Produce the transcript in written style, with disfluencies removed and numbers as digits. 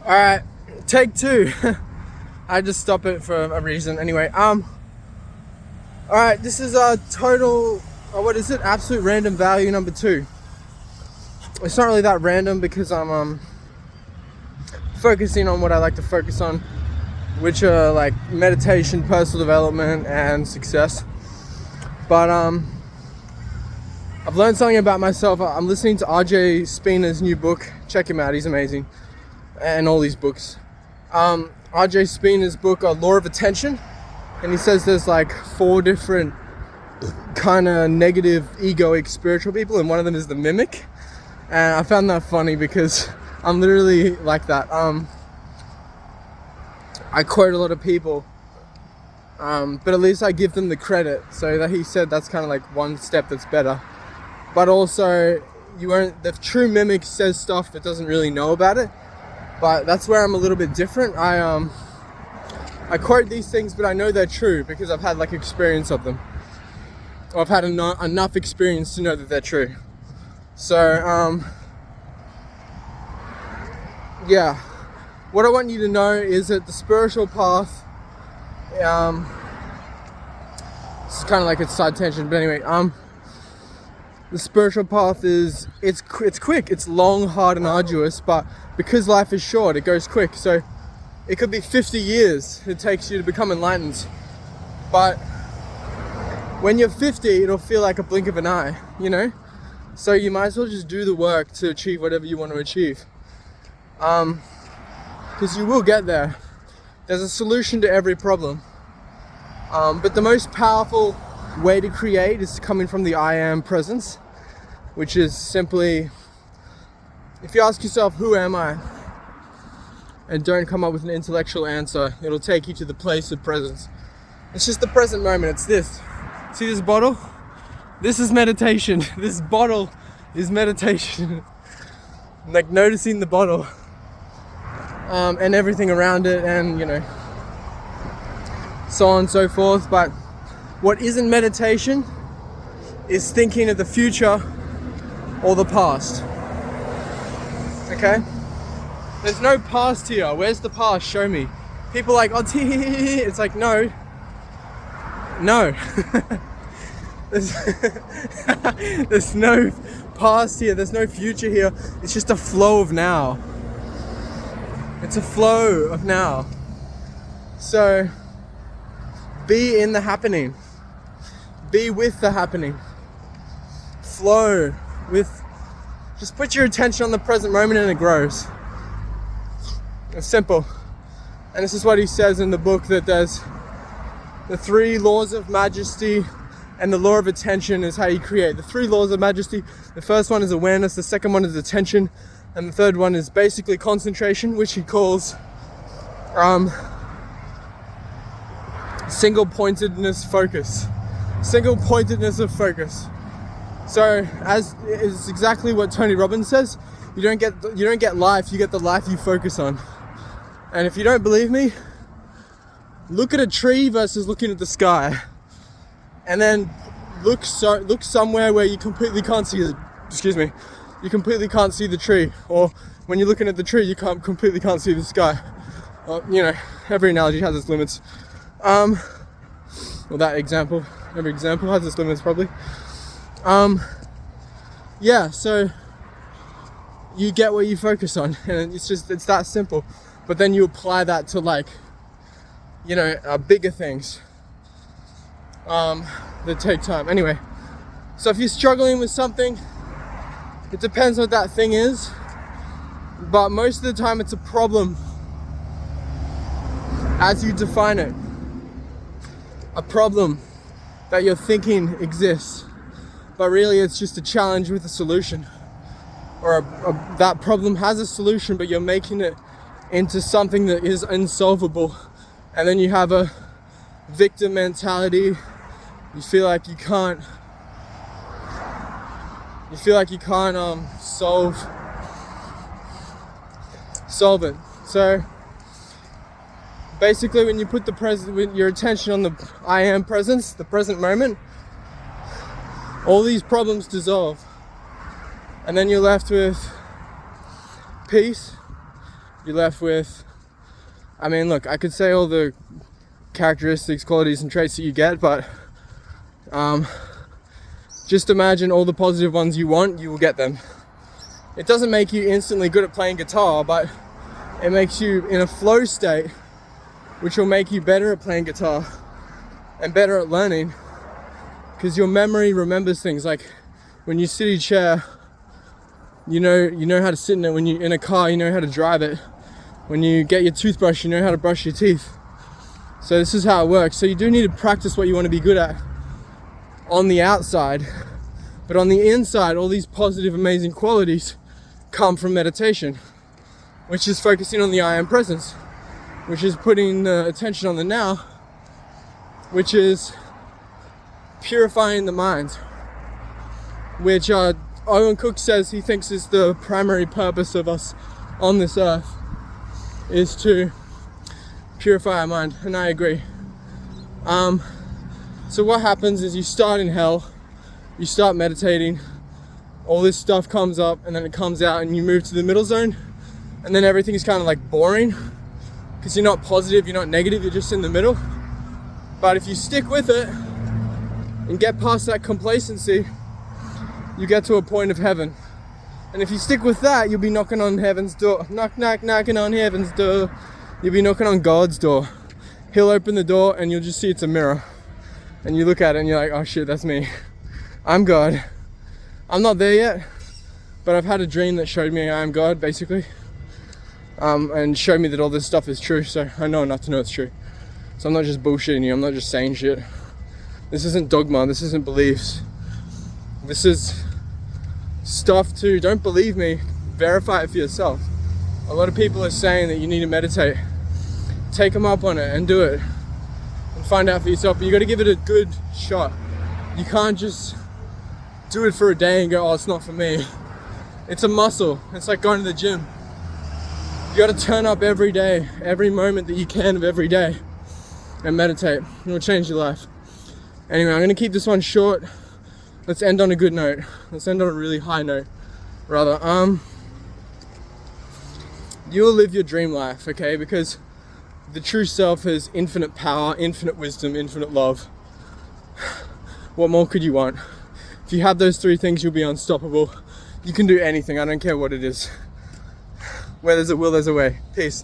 All right, take two. I just stop it for a reason. Anyway, all right, this is a total. What is it? Absolute random value number 2. It's not really that random because I'm focusing on what I like to focus on, which are like meditation, personal development, and success. But I've learned something about myself. I'm listening to RJ Spina's new book. Check him out; he's amazing, and all these books. RJ Spina's book, Law of Attention, and he says there's like 4 different kind of negative, egoic, spiritual people, and one of them is the mimic. And I found that funny because I'm literally like that. I quote a lot of people, but at least I give them the credit. So that he said that's kind of like one step that's better. But also, the true mimic says stuff that doesn't really know about it. But that's where I'm a little bit different. I quote these things, but I know they're true because I've had like experience of them. Or I've had enough experience to know that they're true. So, yeah. What I want you to know is that the spiritual path, it's kind of like it's side tangent, but anyway, the spiritual path is, it's quick, it's long, hard, and arduous, but because life is short, it goes quick. So it could be 50 years it takes you to become enlightened, but when you're 50, it'll feel like a blink of an eye, you know? So you might as well just do the work to achieve whatever you want to achieve. Because you will get there. There's a solution to every problem. But the most powerful way to create is coming from the I am presence, which is simply, if you ask yourself, who am I? And don't come up with an intellectual answer, it'll take you to the place of presence. It's just the present moment, it's this. See this bottle? This is meditation. This bottle is meditation. Like noticing the bottle. And everything around it, and you know, so on and so forth. But what isn't meditation is thinking of the future or the past. Okay? There's no past here. Where's the past? Show me. People are like, oh, it's like, no. There's no past here. There's no future here. It's just a flow of now. It's a flow of now. So be in the happening. Be with the happening. Flow with, just put your attention on the present moment and it grows. It's simple. And this is what he says in the book, that there's the 3 laws of majesty, and the law of attention is how you create. The 3 laws of majesty, the first one is awareness, the second one is attention, and the third one is basically concentration, which he calls single-pointedness focus. Single-pointedness of focus. So, as is exactly what Tony Robbins says, you don't get life, you get the life you focus on. And if you don't believe me, look at a tree versus looking at the sky, and then look somewhere where you completely can't see it. You completely can't see the tree, or when you're looking at the tree, you completely can't see the sky. You know, every analogy has its limits. Well, every example has its limits, probably. Yeah, so you get what you focus on, and it's that simple. But then you apply that to, like, you know, bigger things that take time. Anyway, so if you're struggling with something, it depends what that thing is, but most of the time it's a problem as you define it. A problem that you're thinking exists, but really it's just a challenge with a solution. Or that problem has a solution, but you're making it into something that is unsolvable. And then you have a victim mentality. You feel like you can't solve it. So basically, when you put your attention on the I am presence, the present moment, all these problems dissolve, and then you're left with peace, you're left with, I mean, look, I could say all the characteristics, qualities, and traits that you get, but just imagine all the positive ones you want, you will get them. It doesn't make you instantly good at playing guitar, but it makes you in a flow state, which will make you better at playing guitar and better at learning, because your memory remembers things. Like when you sit in a chair, you know how to sit in it. When you're in a car, you know how to drive it. When you get your toothbrush, you know how to brush your teeth. So this is how it works. So you do need to practice what you want to be good at on the outside, but on the inside, all these positive, amazing qualities come from meditation, which is focusing on the I am presence, which is putting the attention on the now, which is purifying the mind, which Owen Cook says he thinks is the primary purpose of us on this earth, is to purify our mind, and I agree. So what happens is you start in hell, you start meditating, all this stuff comes up, and then it comes out, and you move to the middle zone, and then everything's kind of like boring, because you're not positive, you're not negative, you're just in the middle. But if you stick with it and get past that complacency, you get to a point of heaven. And if you stick with that, you'll be knocking on heaven's door. Knock, knock, knocking on heaven's door. You'll be knocking on God's door. He'll open the door and you'll just see it's a mirror. And you look at it and you're like, oh shit, that's me. I'm God. I'm not there yet, but I've had a dream that showed me I am God, basically. And showed me that all this stuff is true, so I know enough to know it's true. So I'm not just bullshitting you, I'm not just saying shit. This isn't dogma, this isn't beliefs. This is stuff to, don't believe me, verify it for yourself. A lot of people are saying that you need to meditate. Take them up on it and do it. And find out for yourself, but you gotta give it a good shot. You can't just do it for a day and go, oh, it's not for me. It's a muscle, it's like going to the gym. You gotta turn up every day, every moment that you can of every day, and meditate. It'll change your life. Anyway, I'm gonna keep this one short. Let's end on a good note. Let's end on a really high note, rather. You'll live your dream life, okay? Because the true self has infinite power, infinite wisdom, infinite love. What more could you want? If you have those three things, you'll be unstoppable. You can do anything. I don't care what it is. Where there's a will, there's a way. Peace.